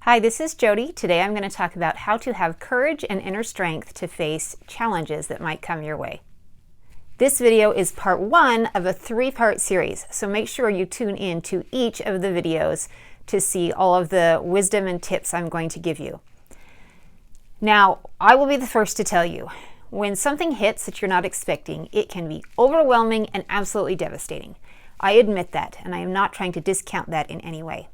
Hi, this is Jodi. Today I'm going to talk about how to have courage and inner strength to face challenges that might come your way. This video is part one of a 3-part series, so make sure you tune in to each of the videos to see all of the wisdom and tips I'm going to give you. Now, I will be the first to tell you, when something hits that you're not expecting, it can be overwhelming and absolutely devastating. I admit that, and I am not trying to discount that in any way.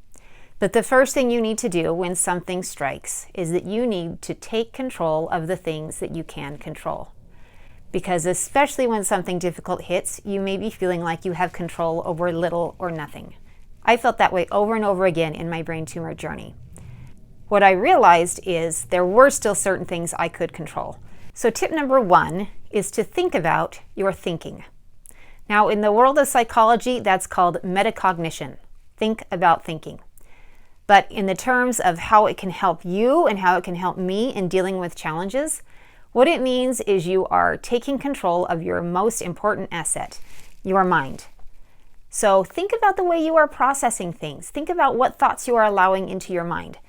But the first thing you need to do when something strikes is that you need to take control of the things that you can control. Because especially when something difficult hits, you may be feeling like you have control over little or nothing. I felt that way over and over again in my brain tumor journey. What I realized is there were still certain things I could control. So tip number 1 is to think about your thinking. Now, in the world of psychology, that's called metacognition. Think about thinking. But in the terms of how it can help you and how it can help me in dealing with challenges, what it means is you are taking control of your most important asset, your mind. So think about the way you are processing things. Think about what thoughts you are allowing into your mind.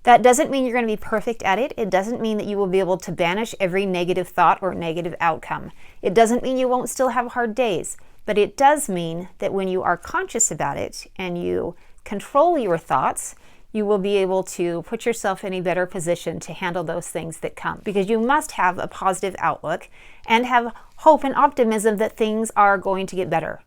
That doesn't mean you're going to be perfect at it. It doesn't mean that you will be able to banish every negative thought or negative outcome. It doesn't mean you won't still have hard days. But it does mean that when you are conscious about it and you control your thoughts, you will be able to put yourself in a better position to handle those things that come. Because you must have a positive outlook and have hope and optimism that things are going to get better.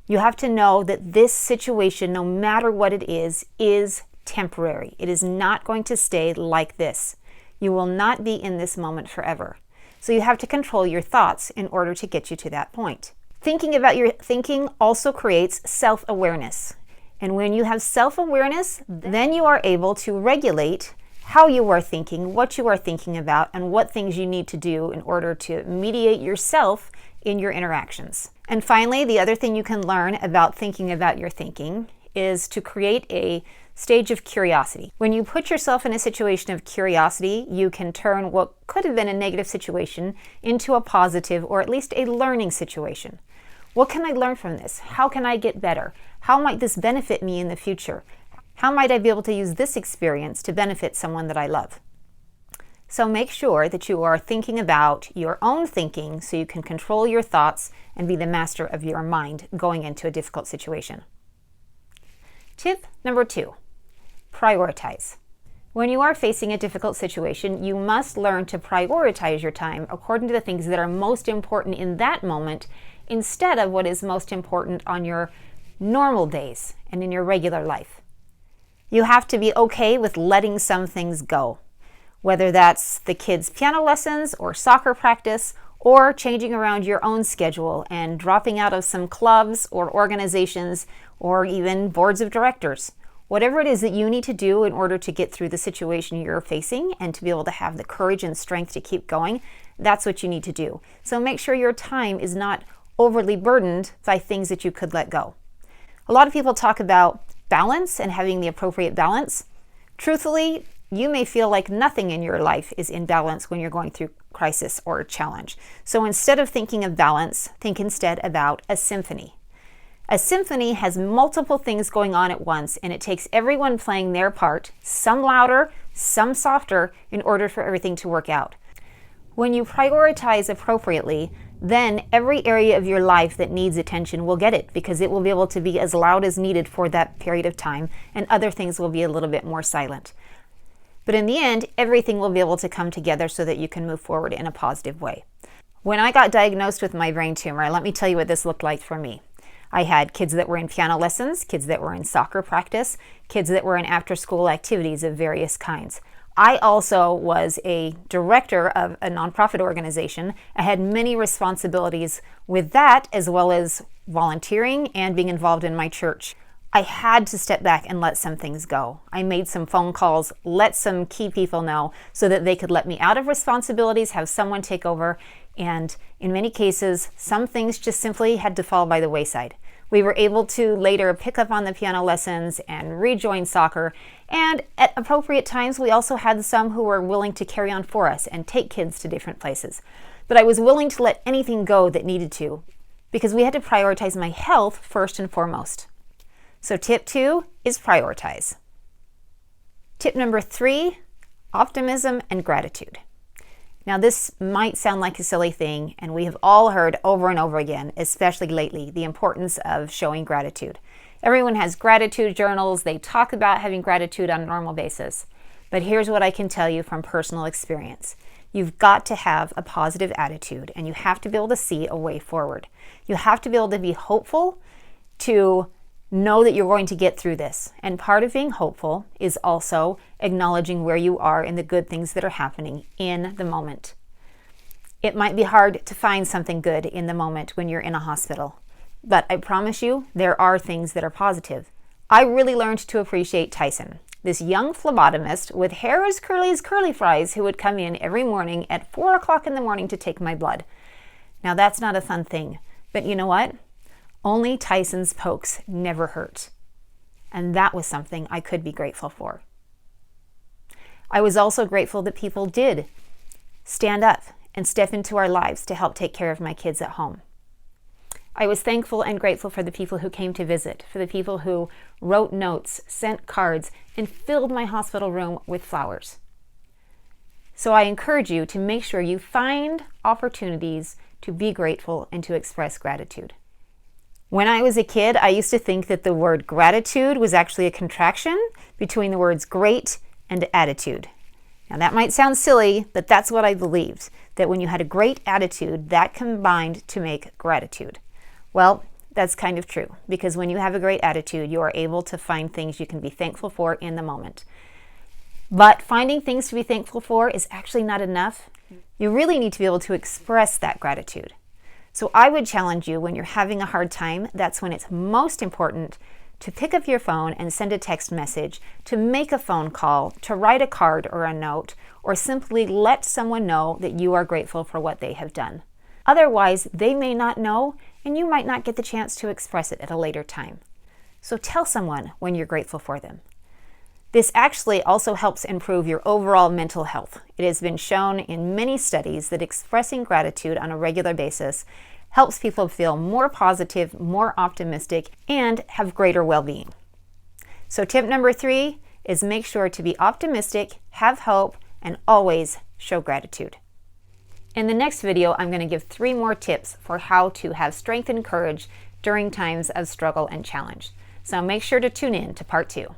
You have to know that this situation, no matter what it is temporary. It is not going to stay like this. You will not be in this moment forever. So you have to control your thoughts in order to get you to that point. Thinking about your thinking also creates self-awareness. And when you have self-awareness, then you are able to regulate how you are thinking, what you are thinking about, and what things you need to do in order to mediate yourself in your interactions. And finally, the other thing you can learn about thinking about your thinking is to create a stage of curiosity. When you put yourself in a situation of curiosity, you can turn what could have been a negative situation into a positive or at least a learning situation. What can I learn from this? How can I get better? How might this benefit me in the future? How might I be able to use this experience to benefit someone that I love? So make sure that you are thinking about your own thinking so you can control your thoughts and be the master of your mind going into a difficult situation. Tip number 2, prioritize. When you are facing a difficult situation, you must learn to prioritize your time according to the things that are most important in that moment instead of what is most important on your normal days and in your regular life. You have to be okay with letting some things go, whether that's the kids' piano lessons or soccer practice or changing around your own schedule and dropping out of some clubs or organizations or even boards of directors. Whatever it is that you need to do in order to get through the situation you're facing and to be able to have the courage and strength to keep going, that's what you need to do. So make sure your time is not overly burdened by things that you could let go. A lot of people talk about balance and having the appropriate balance. Truthfully, you may feel like nothing in your life is in balance when you're going through crisis or a challenge. So instead of thinking of balance, think instead about a symphony. A symphony has multiple things going on at once, and it takes everyone playing their part, some louder, some softer, in order for everything to work out. When you prioritize appropriately, then every area of your life that needs attention will get it because it will be able to be as loud as needed for that period of time, and other things will be a little bit more silent. But in the end, everything will be able to come together so that you can move forward in a positive way. When I got diagnosed with my brain tumor, let me tell you what this looked like for me. I had kids that were in piano lessons, kids that were in soccer practice, kids that were in after-school activities of various kinds. I also was a director of a nonprofit organization. I had many responsibilities with that, as well as volunteering and being involved in my church. I had to step back and let some things go. I made some phone calls, let some key people know so that they could let me out of responsibilities, have someone take over, and in many cases, some things just simply had to fall by the wayside. We were able to later pick up on the piano lessons and rejoin soccer, and at appropriate times, we also had some who were willing to carry on for us and take kids to different places. But I was willing to let anything go that needed to, because we had to prioritize my health first and foremost. So tip 2 is prioritize. Tip number 3, optimism and gratitude. Now, this might sound like a silly thing, and we have all heard over and over again, especially lately, the importance of showing gratitude. Everyone has gratitude journals. They talk about having gratitude on a normal basis. But here's what I can tell you from personal experience. You've got to have a positive attitude, and you have to be able to see a way forward. You have to be able to be hopeful, to know that you're going to get through this. And part of being hopeful is also acknowledging where you are and the good things that are happening in the moment. It might be hard to find something good in the moment when you're in a hospital, but I promise you there are things that are positive. I really learned to appreciate Tyson, this young phlebotomist with hair as curly fries who would come in every morning at 4 o'clock in the morning to take my blood. Now, that's not a fun thing, but you know what? Only Tyson's pokes never hurt. And that was something I could be grateful for. I was also grateful that people did stand up and step into our lives to help take care of my kids at home. I was thankful and grateful for the people who came to visit, for the people who wrote notes, sent cards, and filled my hospital room with flowers. So I encourage you to make sure you find opportunities to be grateful and to express gratitude. When I was a kid, I used to think that the word gratitude was actually a contraction between the words great and attitude. Now that might sound silly, but that's what I believed, that when you had a great attitude, that combined to make gratitude. Well, that's kind of true, because when you have a great attitude, you are able to find things you can be thankful for in the moment. But finding things to be thankful for is actually not enough. You really need to be able to express that gratitude. So I would challenge you, when you're having a hard time, that's when it's most important to pick up your phone and send a text message, to make a phone call, to write a card or a note, or simply let someone know that you are grateful for what they have done. Otherwise, they may not know, and you might not get the chance to express it at a later time. So tell someone when you're grateful for them. This actually also helps improve your overall mental health. It has been shown in many studies that expressing gratitude on a regular basis helps people feel more positive, more optimistic, and have greater well-being. So tip number 3 is make sure to be optimistic, have hope, and always show gratitude. In the next video, I'm going to give 3 more tips for how to have strength and courage during times of struggle and challenge. So make sure to tune in to part 2.